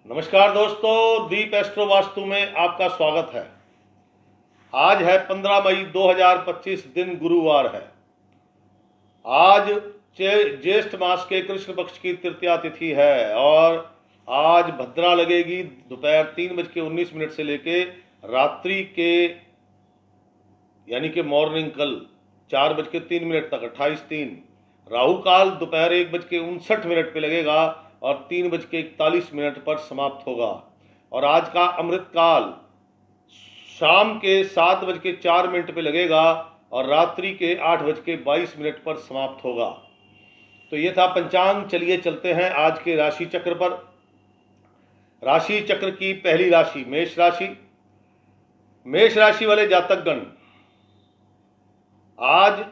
नमस्कार दोस्तों, दीप एस्ट्रो वास्तु में आपका स्वागत है। आज है 15 मई 2025, दिन गुरुवार है। आज ज्येष्ठ मास के कृष्ण पक्ष की तृतीया तिथि है और आज भद्रा लगेगी दोपहर 3:19 से लेके रात्रि के यानी कि मॉर्निंग कल 4:03 तक 28/3। राहु काल दोपहर 1:59 पे लगेगा और 3:41 पर समाप्त होगा। और आज का अमृत काल शाम के 7:04 पे लगेगा और रात्रि के 8:22 पर समाप्त होगा। तो ये था पंचांग। चलिए चलते हैं आज के राशि चक्र पर। राशि चक्र की पहली राशि मेष राशि। मेष राशि वाले जातकगण आज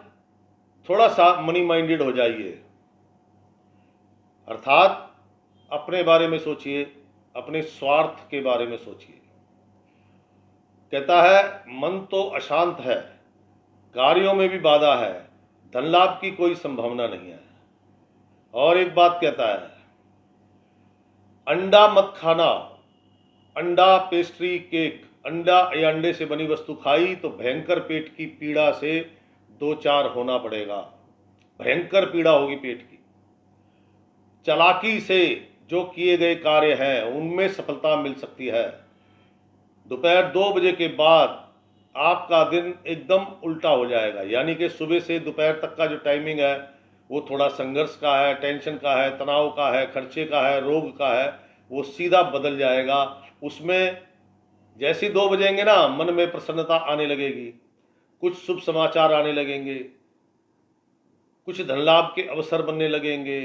थोड़ा सा मनी माइंडेड हो जाइए, अर्थात अपने बारे में सोचिए, अपने स्वार्थ के बारे में सोचिए। कहता है मन तो अशांत है, कार्यों में भी बाधा है, धन लाभ की कोई संभावना नहीं है। और एक बात कहता है, अंडा मत खाना। अंडा, पेस्ट्री, केक, अंडा या अंडे से बनी वस्तु खाई तो भयंकर पेट की पीड़ा से दो चार होना पड़ेगा। भयंकर पीड़ा होगी पेट की। चालाकी से जो किए गए कार्य हैं उनमें सफलता मिल सकती है। दोपहर 2 बजे के बाद आपका दिन एकदम उल्टा हो जाएगा, यानी कि सुबह से दोपहर तक का जो टाइमिंग है वो थोड़ा संघर्ष का है, टेंशन का है, तनाव का है, खर्चे का है, रोग का है, वो सीधा बदल जाएगा। उसमें जैसे 2 बजेंगे ना, मन में प्रसन्नता आने लगेगी, कुछ शुभ समाचार आने लगेंगे, कुछ धन लाभ के अवसर बनने लगेंगे,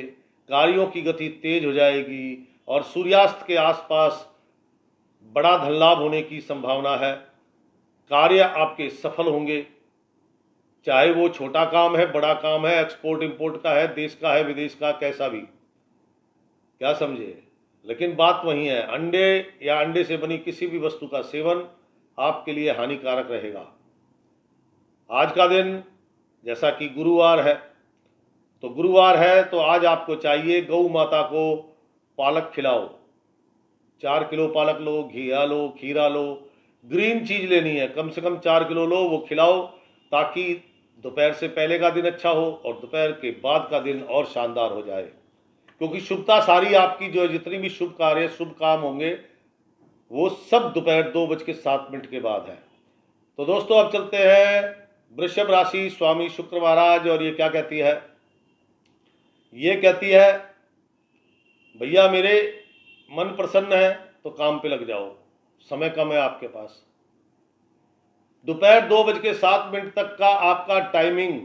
कार्यों की गति तेज हो जाएगी और सूर्यास्त के आसपास बड़ा धन लाभ होने की संभावना है। कार्य आपके सफल होंगे, चाहे वो छोटा काम है, बड़ा काम है, एक्सपोर्ट इंपोर्ट का है, देश का है, विदेश का, कैसा भी, क्या समझे। लेकिन बात वही है, अंडे या अंडे से बनी किसी भी वस्तु का सेवन आपके लिए हानिकारक रहेगा। आज का दिन जैसा कि गुरुवार है, तो आज आपको चाहिए गौ माता को पालक खिलाओ। 4 किलो पालक लो, घिया लो, खीरा लो, ग्रीन चीज लेनी है, कम से कम 4 किलो लो, वो खिलाओ, ताकि दोपहर से पहले का दिन अच्छा हो और दोपहर के बाद का दिन और शानदार हो जाए। क्योंकि शुभता सारी आपकी जो जितनी भी शुभ कार्य, शुभ काम होंगे, वो सब दोपहर 2:07 के बाद है। तो दोस्तों अब चलते हैं वृषभ राशि, स्वामी शुक्र महाराज। और ये क्या कहती है? ये कहती है, भैया मेरे मन प्रसन्न है तो काम पे लग जाओ, समय कम है आपके पास। दोपहर 2:07 तक का आपका टाइमिंग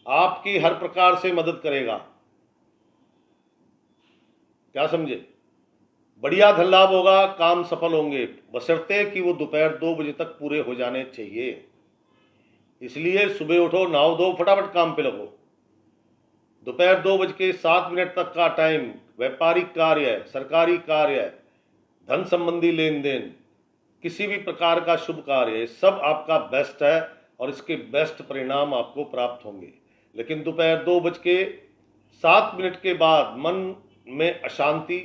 आपकी हर प्रकार से मदद करेगा, क्या समझे। बढ़िया धन लाभ होगा, काम सफल होंगे, बशर्ते कि वो दोपहर 2 बजे तक पूरे हो जाने चाहिए। इसलिए सुबह उठो, नहाओ धो, फटाफट काम पे लगो। दोपहर 2:07 तक का टाइम व्यापारिक कार्य है, सरकारी कार्य है, धन संबंधी लेन देन, किसी भी प्रकार का शुभ कार्य, सब आपका बेस्ट है और इसके बेस्ट परिणाम आपको प्राप्त होंगे। लेकिन दोपहर 2:07 के बाद मन में अशांति,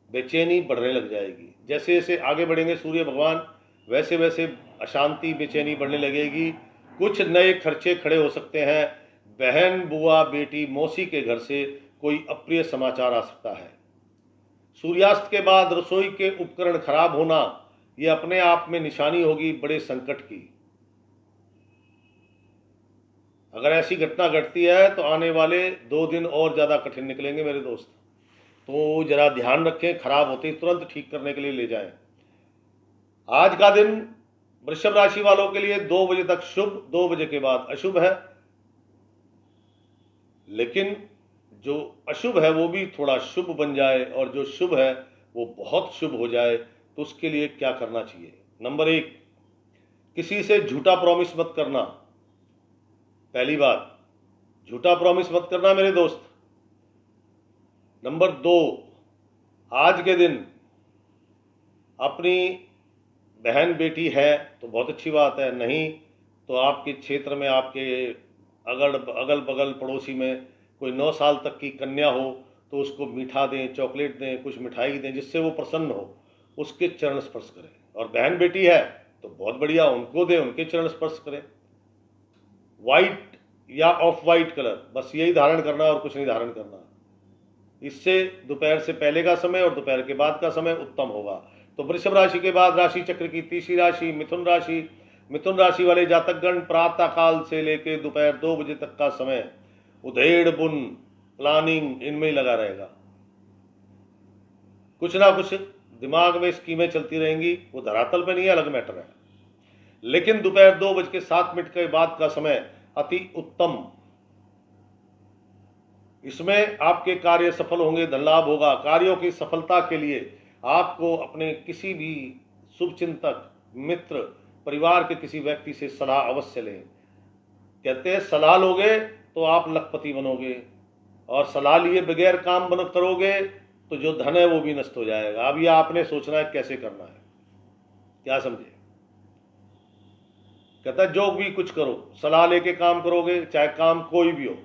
बेचैनी बढ़ने लग जाएगी। जैसे जैसे आगे बढ़ेंगे सूर्य भगवान, वैसे वैसे अशांति, बेचैनी बढ़ने लगेगी। कुछ नए खर्चे खड़े हो सकते हैं। बहन, बुआ, बेटी, मौसी के घर से कोई अप्रिय समाचार आ सकता है। सूर्यास्त के बाद रसोई के उपकरण खराब होना, यह अपने आप में निशानी होगी बड़े संकट की। अगर ऐसी घटना घटती है तो आने वाले 2 दिन और ज़्यादा कठिन निकलेंगे मेरे दोस्त। तो जरा ध्यान रखें, खराब होते ही तुरंत ठीक करने के लिए ले जाएं। आज का दिन वृषभ राशि वालों के लिए 2 बजे तक शुभ, 2 बजे के बाद अशुभ है। लेकिन जो अशुभ है वो भी थोड़ा शुभ बन जाए और जो शुभ है वो बहुत शुभ हो जाए, तो उसके लिए क्या करना चाहिए? नंबर 1, किसी से झूठा प्रॉमिस मत करना। पहली बात, झूठा प्रॉमिस मत करना मेरे दोस्त। नंबर 2, आज के दिन अपनी बहन बेटी है तो बहुत अच्छी बात है, नहीं तो आपके क्षेत्र में, आपके अगल बगल पड़ोसी में कोई 9 साल तक की कन्या हो तो उसको मीठा दें, चॉकलेट दें, कुछ मिठाई दें, जिससे वो प्रसन्न हो, उसके चरण स्पर्श करें। और बहन बेटी है तो बहुत बढ़िया, उनको दें, उनके चरण स्पर्श करें। वाइट या ऑफ वाइट कलर, बस यही धारण करना और कुछ नहीं धारण करना। इससे दोपहर से पहले का समय और दोपहर के बाद का समय उत्तम होगा। तो वृषभ राशि के बाद राशि चक्र की तीसरी राशि मिथुन राशि। मिथुन राशि वाले जातकगण प्रातः काल से लेकर दोपहर 2 बजे तक का समय उधेड़ बुन प्लानिंग इनमें ही लगा रहेगा। कुछ ना कुछ दिमाग में स्कीमें चलती रहेंगी, वो धरातल पे नहीं है, अलग मैटर है। लेकिन दोपहर 2:07 के बाद का समय अति उत्तम, इसमें आपके कार्य सफल होंगे, धन लाभ होगा। कार्यों की सफलता के लिए आपको अपने किसी भी शुभचिंतक, मित्र, परिवार के किसी व्यक्ति से सलाह अवश्य लें। कहते हैं सलाह लोगे तो आप लखपति बनोगे, और सलाह लिए बगैर काम करोगे तो जो धन है वो भी नष्ट हो जाएगा। अब ये आपने सोचना है कैसे करना है, क्या समझे। कहता है जो भी कुछ करो सलाह लेके काम करोगे, चाहे काम कोई भी हो,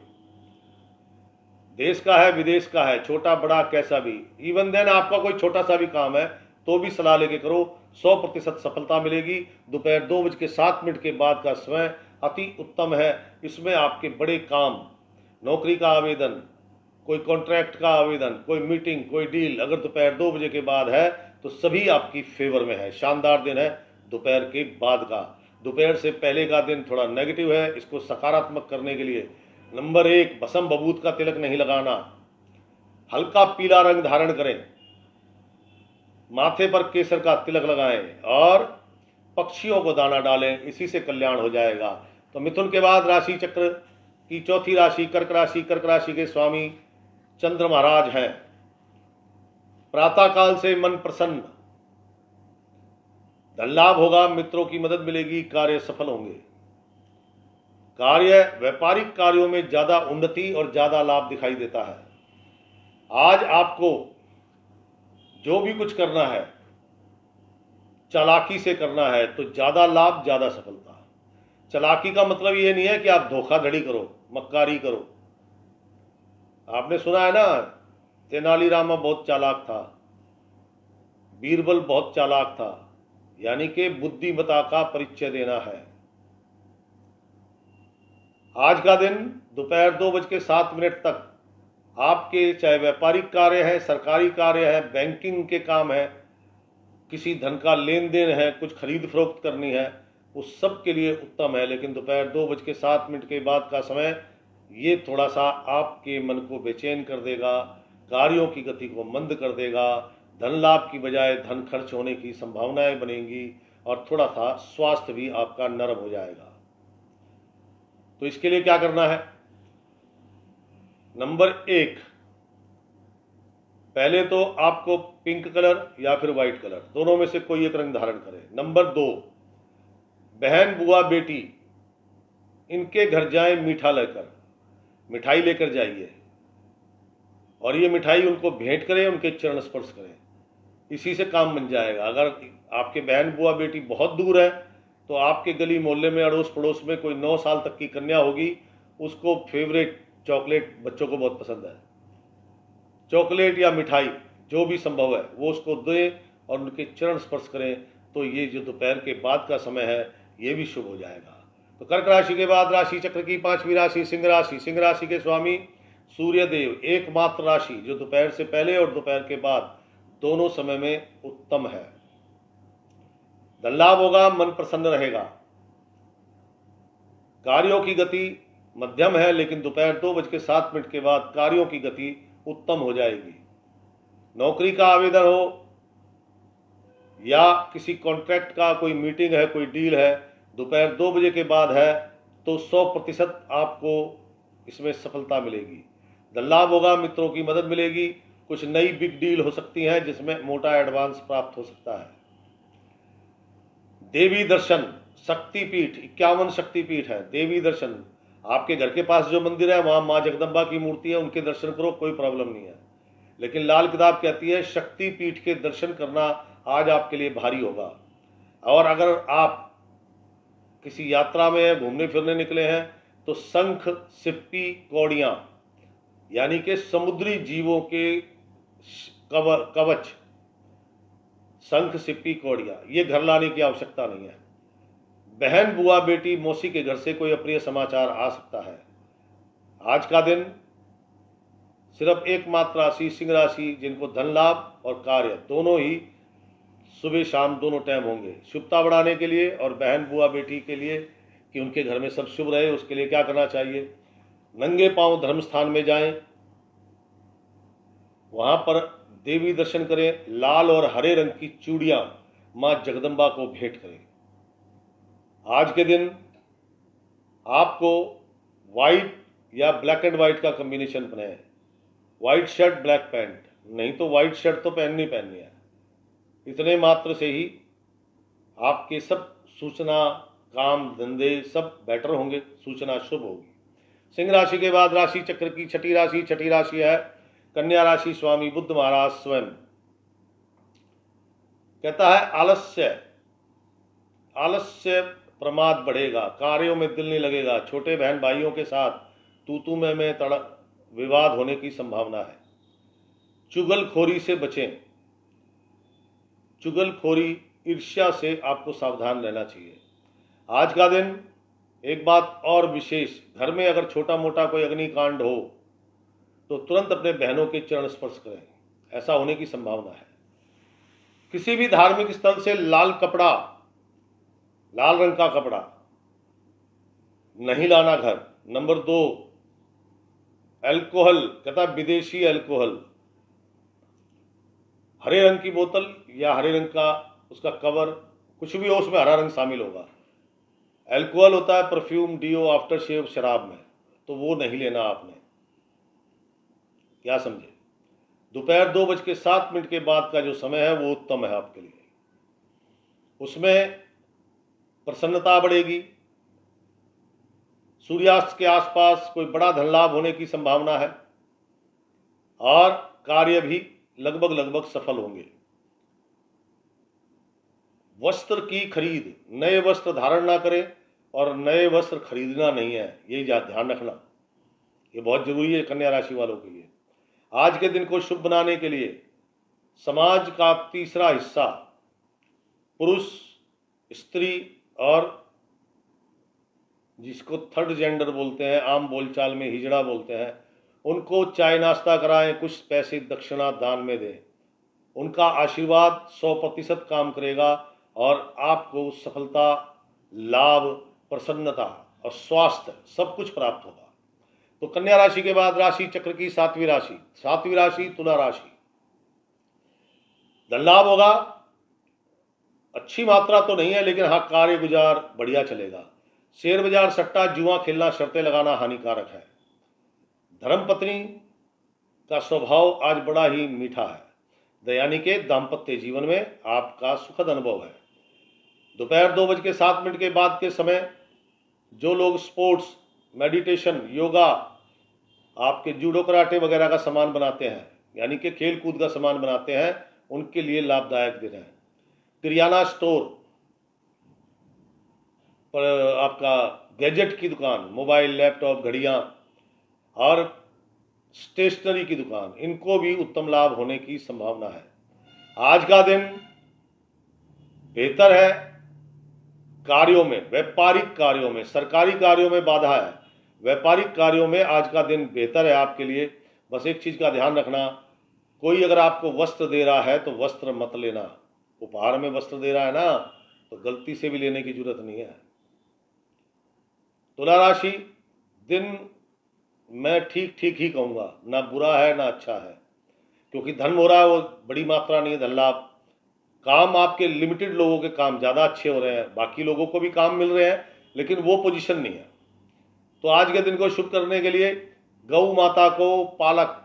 देश का है, विदेश का है, छोटा बड़ा कैसा भी, इवन देन आपका कोई छोटा सा भी काम है तो भी सलाह लेके करो, 100% सफलता मिलेगी। दोपहर 2:07 के बाद का समय अति उत्तम है। इसमें आपके बड़े काम, नौकरी का आवेदन, कोई कॉन्ट्रैक्ट का आवेदन, कोई मीटिंग, कोई डील, अगर दोपहर 2 बजे के बाद है तो सभी आपकी फेवर में है। शानदार दिन है दोपहर के बाद का। दोपहर से पहले का दिन थोड़ा नेगेटिव है, इसको सकारात्मक करने के लिए नंबर 1, भस्म बबूत का तिलक नहीं लगाना, हल्का पीला रंग धारण करें, माथे पर केसर का तिलक लगाएं और पक्षियों को दाना डालें, इसी से कल्याण हो जाएगा। तो मिथुन के बाद राशि चक्र की चौथी राशि कर्क राशि। कर्क राशि के स्वामी चंद्र महाराज हैं। प्रातः काल से मन प्रसन्न, धन लाभ होगा, मित्रों की मदद मिलेगी, कार्य सफल होंगे। कार्य, व्यापारिक कार्यों में ज्यादा उन्नति और ज्यादा लाभ दिखाई देता है। आज आपको जो भी कुछ करना है चालाकी से करना है तो ज्यादा लाभ, ज्यादा सफलता। चालाकी का मतलब ये नहीं है कि आप धोखाधड़ी करो, मक्कारी करो। आपने सुना है ना, तेनालीरामा बहुत चालाक था, बीरबल बहुत चालाक था, यानी कि बुद्धिमता का परिचय देना है। आज का दिन दोपहर 2:07 तक आपके चाहे व्यापारिक कार्य है, सरकारी कार्य है, बैंकिंग के काम है, किसी धन का लेन देन है, कुछ खरीद फरोख्त करनी है, उस सब के लिए उत्तम है। लेकिन दोपहर 2:07 के बाद का समय ये थोड़ा सा आपके मन को बेचैन कर देगा, कार्यों की गति को मंद कर देगा, धन लाभ की बजाय धन खर्च होने की संभावनाएं बनेंगी और थोड़ा सा स्वास्थ्य भी आपका नरम हो जाएगा। तो इसके लिए क्या करना है? नंबर 1, पहले तो आपको पिंक कलर या फिर व्हाइट कलर, दोनों में से कोई एक रंग धारण करें। नंबर 2, बहन, बुआ, बेटी, इनके घर जाएं, मीठा लेकर, मिठाई लेकर जाइए और ये मिठाई उनको भेंट करें, उनके चरण स्पर्श करें, इसी से काम बन जाएगा। अगर आपके बहन, बुआ, बेटी बहुत दूर है तो आपके गली मोहल्ले में, अड़ोस पड़ोस में कोई 9 साल तक की कन्या होगी, उसको फेवरेट चॉकलेट, बच्चों को बहुत पसंद है, चॉकलेट या मिठाई जो भी संभव है वो उसको दें और उनके चरण स्पर्श करें, तो ये जो दोपहर के बाद का समय है ये भी शुभ हो जाएगा। तो कर्क राशि के बाद राशि चक्र की 5वीं राशि सिंह राशि। सिंह राशि के स्वामी सूर्य देव, एकमात्र राशि जो दोपहर से पहले और दोपहर के बाद दोनों समय में उत्तम है। धन लाभ होगा, मन प्रसन्न रहेगा। कार्यों की गति मध्यम है, लेकिन दोपहर 2:07 के बाद कार्यों की गति उत्तम हो जाएगी। नौकरी का आवेदन हो या किसी कॉन्ट्रैक्ट का कोई मीटिंग है, कोई डील है, दोपहर 2 बजे के बाद है तो 100% आपको इसमें सफलता मिलेगी। धन लाभ होगा, मित्रों की मदद मिलेगी, कुछ नई बिग डील हो सकती है जिसमें मोटा एडवांस प्राप्त हो सकता है। देवी दर्शन, शक्तिपीठ, 51 शक्तिपीठ है। देवी दर्शन, आपके घर के पास जो मंदिर है वहाँ माँ जगदम्बा की मूर्ति है, उनके दर्शन करो, कोई प्रॉब्लम नहीं है। लेकिन लाल किताब कहती है शक्तिपीठ के दर्शन करना आज आपके लिए भारी होगा। और अगर आप किसी यात्रा में घूमने फिरने निकले हैं तो शंख, सिप्पी, कौड़ियाँ यानी कि समुद्री जीवों के कवच, शंख, सिप्पी, कौड़िया, ये घर लाने की आवश्यकता नहीं है। बहन, बुआ, बेटी, मौसी के घर से कोई अप्रिय समाचार आ सकता है। आज का दिन सिर्फ एकमात्र राशि सिंह राशि, जिनको धन लाभ और कार्य दोनों ही सुबह शाम दोनों टाइम होंगे। शुभता बढ़ाने के लिए और बहन, बुआ, बेटी के लिए कि उनके घर में सब शुभ रहे, उसके लिए क्या करना चाहिए? नंगे पांव धर्म स्थान में जाएं, वहां पर देवी दर्शन करें, लाल और हरे रंग की चूड़ियां मां जगदम्बा को भेंट करें। आज के दिन आपको वाइट या ब्लैक एंड वाइट का कॉम्बिनेशन बनाए, वाइट शर्ट ब्लैक पैंट, नहीं तो वाइट शर्ट तो पहननी है। इतने मात्र से ही आपके सब सूचना, काम, धंधे सब बेटर होंगे, सूचना शुभ होगी। सिंह राशि के बाद राशि चक्र की छठी राशि है कन्या राशि। स्वामी बुद्ध महाराज स्वयं कहता है आलस्य प्रमाद बढ़ेगा, कार्यों में दिल नहीं लगेगा, छोटे बहन भाइयों के साथ तू मैं विवाद होने की संभावना है। चुगलखोरी से बचें, चुगलखोरी, ईर्ष्या से आपको सावधान रहना चाहिए। आज का दिन एक बात और विशेष, घर में अगर छोटा मोटा कोई अग्निकांड हो तो तुरंत अपने बहनों के चरण स्पर्श करें, ऐसा होने की संभावना है। किसी भी धार्मिक स्थल से लाल रंग का कपड़ा नहीं लाना घर। नंबर 2, अल्कोहल, कहता विदेशी अल्कोहल, हरे रंग की बोतल या हरे रंग का उसका कवर, कुछ भी हो उसमें हरा रंग शामिल होगा। अल्कोहल होता है परफ्यूम, डियो, आफ्टर शेव, शराब में, तो वो नहीं लेना आपने, क्या समझे? दोपहर 2:07 के बाद का जो समय है वो उत्तम है आपके लिए, उसमें प्रसन्नता बढ़ेगी। सूर्यास्त के आसपास कोई बड़ा धन लाभ होने की संभावना है और कार्य भी लगभग सफल होंगे। वस्त्र की खरीद, नए वस्त्र धारण ना करें और नए वस्त्र खरीदना नहीं है, ये ध्यान रखना, ये बहुत जरूरी है कन्या राशि वालों के लिए। आज के दिन को शुभ बनाने के लिए समाज का तीसरा हिस्सा, पुरुष, स्त्री और जिसको थर्ड जेंडर बोलते हैं, आम बोलचाल में हिजड़ा बोलते हैं, उनको चाय नाश्ता कराएं, कुछ पैसे दक्षिणा दान में दें। उनका आशीर्वाद 100% काम करेगा और आपको सफलता, लाभ, प्रसन्नता और स्वास्थ्य सब कुछ प्राप्त होगा। तो कन्या राशि के बाद राशि चक्र की सातवीं राशि तुला राशि। धन लाभ होगा, अच्छी मात्रा तो नहीं है, लेकिन हाँ कार्य गुजार बढ़िया चलेगा। शेयर बाजार, सट्टा, जुआ खेलना, शर्तें लगाना हानिकारक है। धर्मपत्नी का स्वभाव आज बड़ा ही मीठा है, यानी कि दाम्पत्य जीवन में आपका सुखद अनुभव है। दोपहर 2:07 के बाद के समय जो लोग स्पोर्ट्स, मेडिटेशन, योगा, आपके जूडो कराटे वगैरह का सामान बनाते हैं, यानी कि खेल कूद का सामान बनाते हैं, उनके लिए लाभदायक दिन है। किराना स्टोर पर आपका गैजेट की दुकान, मोबाइल, लैपटॉप, घड़ियाँ और स्टेशनरी की दुकान, इनको भी उत्तम लाभ होने की संभावना है। आज का दिन बेहतर है कार्यों में, व्यापारिक कार्यों में, सरकारी कार्यों में बाधा है, व्यापारिक कार्यों में आज का दिन बेहतर है आपके लिए। बस एक चीज़ का ध्यान रखना, कोई अगर आपको वस्त्र दे रहा है तो वस्त्र मत लेना, उपहार में वस्त्र दे रहा है ना, तो गलती से भी लेने की जरूरत नहीं है। तुला राशि, दिन मैं ठीक ही कहूँगा, ना बुरा है ना अच्छा है, क्योंकि धन हो रहा है वो बड़ी मात्रा नहीं है, धन लाभ, काम आपके लिमिटेड लोगों के काम ज़्यादा अच्छे हो रहे हैं, बाकी लोगों को भी काम मिल रहे हैं लेकिन वो पोजीशन नहीं है। तो आज के दिन को शुभ करने के लिए गौ माता को पालक,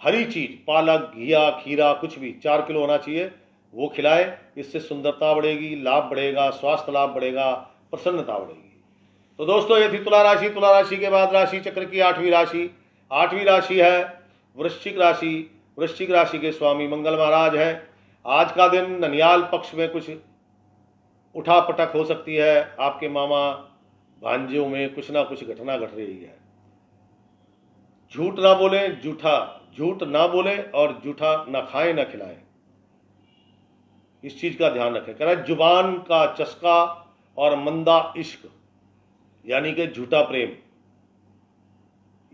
हरी चीज, पालक, घिया, खीरा, कुछ भी 4 किलो होना चाहिए, वो खिलाए। इससे सुंदरता बढ़ेगी, लाभ बढ़ेगा, स्वास्थ्य लाभ बढ़ेगा, प्रसन्नता बढ़ेगी। तो दोस्तों ये थी तुला राशि। तुला राशि के बाद राशि चक्र की 8वीं राशि है वृश्चिक राशि। वृश्चिक राशि के स्वामी मंगल महाराज हैं। आज का दिन ननियाल पक्ष में कुछ उठापटक हो सकती है, आपके मामा भांजियों में कुछ ना कुछ घटना घट रही है। झूठ ना बोले, झूठ ना बोले और झूठा ना खाएं ना खिलाएं। इस चीज का ध्यान रखें। कह रहा है जुबान का चस्का और मंदा इश्क, यानी कि झूठा प्रेम,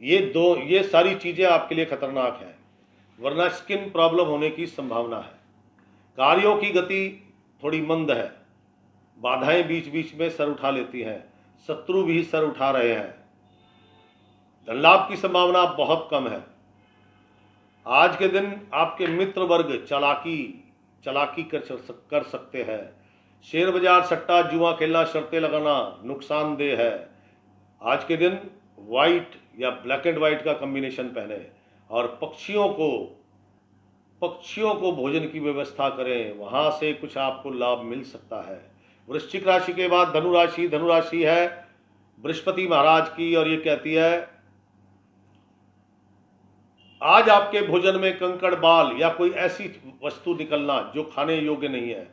ये सारी चीजें आपके लिए खतरनाक है, वरना स्किन प्रॉब्लम होने की संभावना है। कार्यों की गति थोड़ी मंद है, बाधाएं बीच बीच में सर उठा लेती हैं, शत्रु भी सर उठा रहे हैं। धन लाभ की संभावना बहुत कम है। आज के दिन आपके मित्र वर्ग चालाकी कर सकते हैं। शेयर बाजार, सट्टा, जुआ खेलना, शर्तें लगाना नुकसानदेह है। आज के दिन वाइट या ब्लैक एंड वाइट का कॉम्बिनेशन पहने और पक्षियों को भोजन की व्यवस्था करें, वहां से कुछ आपको लाभ मिल सकता है। वृश्चिक राशि के बाद धनु राशि है बृहस्पति महाराज की, और ये कहती है आज आपके भोजन में कंकड़ बाल या कोई ऐसी वस्तु निकलना जो खाने योग्य नहीं है,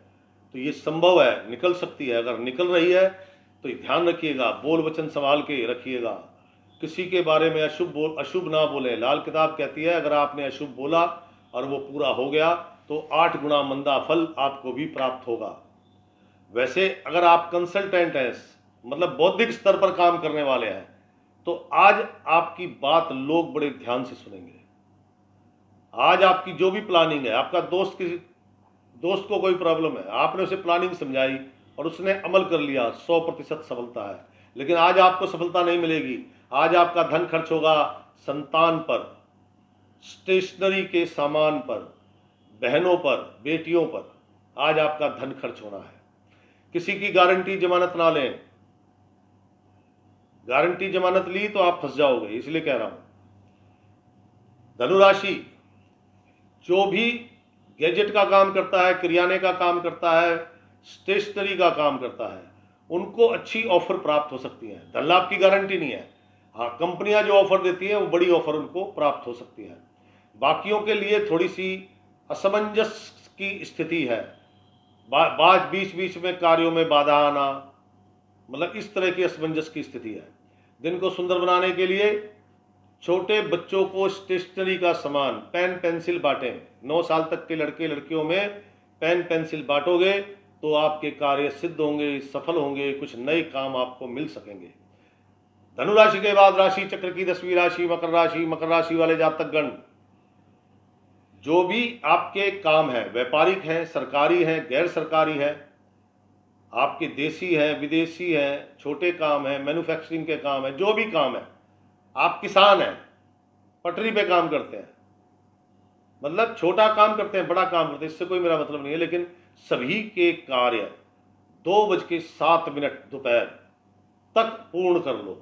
तो ये संभव है, निकल सकती है। अगर निकल रही है तो ध्यान रखिएगा, बोल वचन संभाल के रखिएगा, किसी के बारे में अशुभ ना बोले। लाल किताब कहती है अगर आपने अशुभ बोला और वो पूरा हो गया तो 8 गुना मंदा फल आपको भी प्राप्त होगा। वैसे अगर आप कंसल्टेंट हैं, मतलब बौद्धिक स्तर पर काम करने वाले हैं, तो आज आपकी बात लोग बड़े ध्यान से सुनेंगे। आज आपकी जो भी प्लानिंग है, आपका दोस्त को कोई प्रॉब्लम है, आपने उसे प्लानिंग समझाई और उसने अमल कर लिया, 100% सफलता है। लेकिन आज आपको सफलता नहीं मिलेगी। आज आपका धन खर्च होगा संतान पर, स्टेशनरी के सामान पर, बहनों पर, बेटियों पर। आज आपका धन खर्च होना है। किसी की गारंटी जमानत ना लें, गारंटी जमानत ली तो आप फंस जाओगे, इसलिए कह रहा हूं। धनुराशि जो भी गैजेट का काम करता है, किराने का काम करता है, स्टेशनरी का काम करता है, उनको अच्छी ऑफर प्राप्त हो सकती है। धन लाभ की गारंटी नहीं है, हाँ कंपनियां जो ऑफर देती है वो बड़ी ऑफर उनको प्राप्त हो सकती है। बाकियों के लिए थोड़ी सी असमंजस की स्थिति है, बीच बीच में कार्यों में बाधा आना, मतलब इस तरह की असमंजस की स्थिति है। दिन को सुंदर बनाने के लिए छोटे बच्चों को स्टेशनरी का सामान, पेन पेंसिल बांटें। 9 साल तक के लड़के लड़कियों में पेन पेंसिल बांटोगे तो आपके कार्य सिद्ध होंगे, सफल होंगे, कुछ नए काम आपको मिल सकेंगे। धनु राशि के बाद राशि चक्र की 10वीं राशि मकर राशि। मकर राशि वाले जातकगण, जो भी आपके काम है, व्यापारिक है, सरकारी है, गैर सरकारी है, आपके देसी है, विदेशी है, छोटे काम है, मैन्युफैक्चरिंग के काम है, जो भी काम है, आप किसान हैं, पटरी पे काम करते हैं, मतलब छोटा काम करते हैं, बड़ा काम करते हैं, इससे कोई मेरा मतलब नहीं है, लेकिन सभी के कार्य 2:07 दोपहर तक पूर्ण कर लो।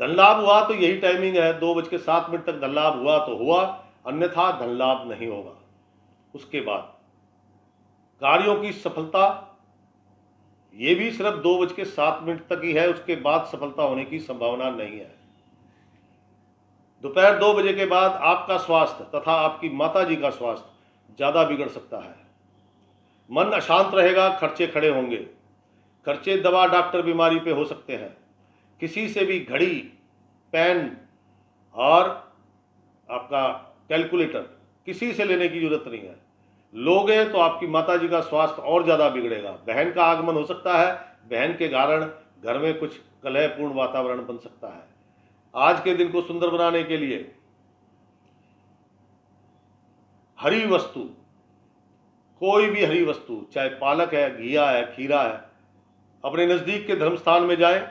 धन लाभ हुआ तो यही टाइमिंग है, 2:07 तक धन लाभ हुआ तो हुआ, अन्यथा धन लाभ नहीं होगा। उसके बाद कार्यों की सफलता ये भी सिर्फ 2:07 तक ही है, उसके बाद सफलता होने की संभावना नहीं है। दोपहर 2 बजे के बाद आपका स्वास्थ्य तथा आपकी माता जी का स्वास्थ्य ज़्यादा बिगड़ सकता है। मन अशांत रहेगा, खर्चे खड़े होंगे, खर्चे दवा डॉक्टर बीमारी पे हो सकते हैं। किसी से भी घड़ी, पेन और आपका कैलकुलेटर किसी से लेने की जरूरत नहीं है। लोगे तो आपकी माता जी का स्वास्थ्य और ज़्यादा बिगड़ेगा। बहन का आगमन हो सकता है, बहन के कारण घर में कुछ कलहपूर्ण वातावरण बन सकता है। आज के दिन को सुंदर बनाने के लिए हरी वस्तु, कोई भी हरी वस्तु, चाहे पालक है, घिया है, खीरा है, अपने नज़दीक के धर्म स्थान में जाए,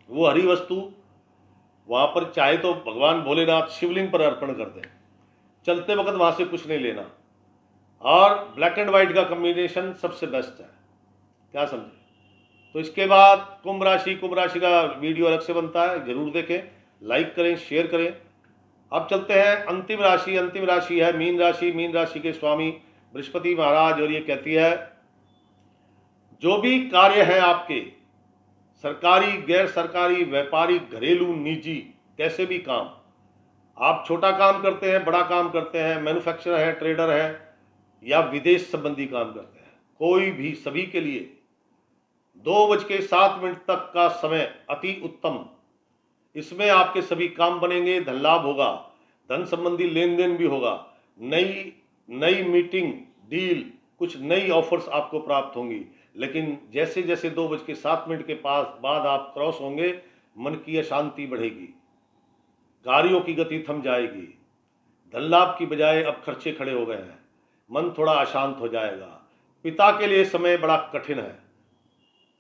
वो हरी वस्तु वहाँ पर चाहे तो भगवान भोलेनाथ शिवलिंग पर अर्पण कर दें, चलते वक्त वहाँ से कुछ नहीं लेना। और ब्लैक एंड वाइट का कॉम्बिनेशन सबसे बेस्ट है, क्या समझे। तो इसके बाद कुंभ राशि का वीडियो अलग से बनता है, जरूर देखें, लाइक करें, शेयर करें। अब चलते हैं अंतिम राशि है मीन राशि। मीन राशि के स्वामी बृहस्पति महाराज, और ये कहती है जो भी कार्य है आपके, सरकारी, गैर सरकारी, व्यापारिक, घरेलू, निजी, कैसे भी काम, आप छोटा काम करते हैं, बड़ा काम करते हैं, मैन्युफैक्चरर है, ट्रेडर है, या विदेश संबंधी काम करते हैं, कोई भी, सभी के लिए 2:07 तक का समय अति उत्तम। इसमें आपके सभी काम बनेंगे, धन लाभ होगा, धन संबंधी लेन देन भी होगा, नई नई मीटिंग, डील, कुछ नई ऑफर्स आपको प्राप्त होंगी। लेकिन जैसे जैसे 2:07 के पास बाद आप क्रॉस होंगे, मन की अशांति बढ़ेगी, कार्यों की गति थम जाएगी, धन लाभ की बजाय अब खर्चे खड़े हो गए हैं, मन थोड़ा अशांत हो जाएगा। पिता के लिए समय बड़ा कठिन है।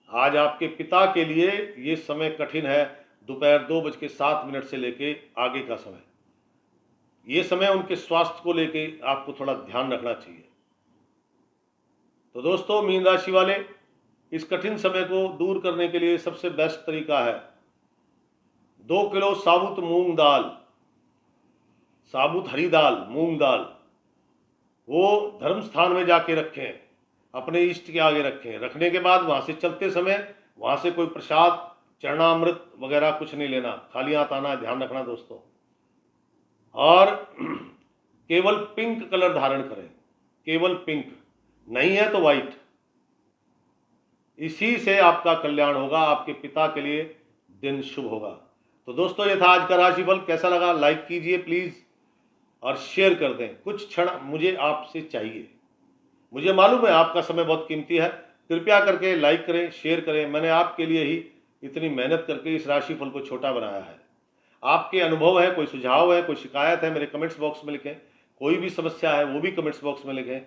आज आपके पिता के लिए ये समय कठिन है, दोपहर 2:07 से लेके आगे का समय। ये समय उनके स्वास्थ्य को लेके आपको थोड़ा ध्यान रखना चाहिए। तो दोस्तों, मीन राशि वाले, इस कठिन समय को दूर करने के लिए सबसे बेस्ट तरीका है 2 किलो साबुत मूंग दाल, साबुत हरी दाल, मूंग दाल, वो धर्म स्थान में जाके रखें, अपने इष्ट के आगे रखें। रखने के बाद वहाँ से चलते समय वहाँ से कोई प्रसाद, चरणामृत वगैरह कुछ नहीं लेना, खाली हाथ आना है, ध्यान रखना दोस्तों। और केवल पिंक कलर धारण करें, केवल पिंक, नहीं है तो वाइट। इसी से आपका कल्याण होगा, आपके पिता के लिए दिन शुभ होगा। तो दोस्तों, ये था आज का राशिफल। कैसा लगा लाइक कीजिए प्लीज़ और शेयर कर दें। कुछ क्षण मुझे आपसे चाहिए, मुझे मालूम है आपका समय बहुत कीमती है। कृपया करके लाइक करें, शेयर करें। मैंने आपके लिए ही इतनी मेहनत करके इस राशिफल को छोटा बनाया है। आपके अनुभव है, कोई सुझाव है, कोई शिकायत है, मेरे कमेंट्स बॉक्स में लिखें। कोई भी समस्या है वो भी कमेंट्स बॉक्स में लिखें,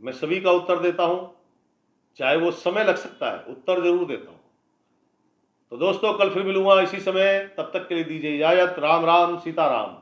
मैं सभी का उत्तर देता हूँ। चाहे वो समय लग सकता है, उत्तर जरूर देता हूँ। तो दोस्तों, कल फिर मिलूंगा इसी समय, तब तक के लिए दीजिए इजाजत। राम राम, सीताराम।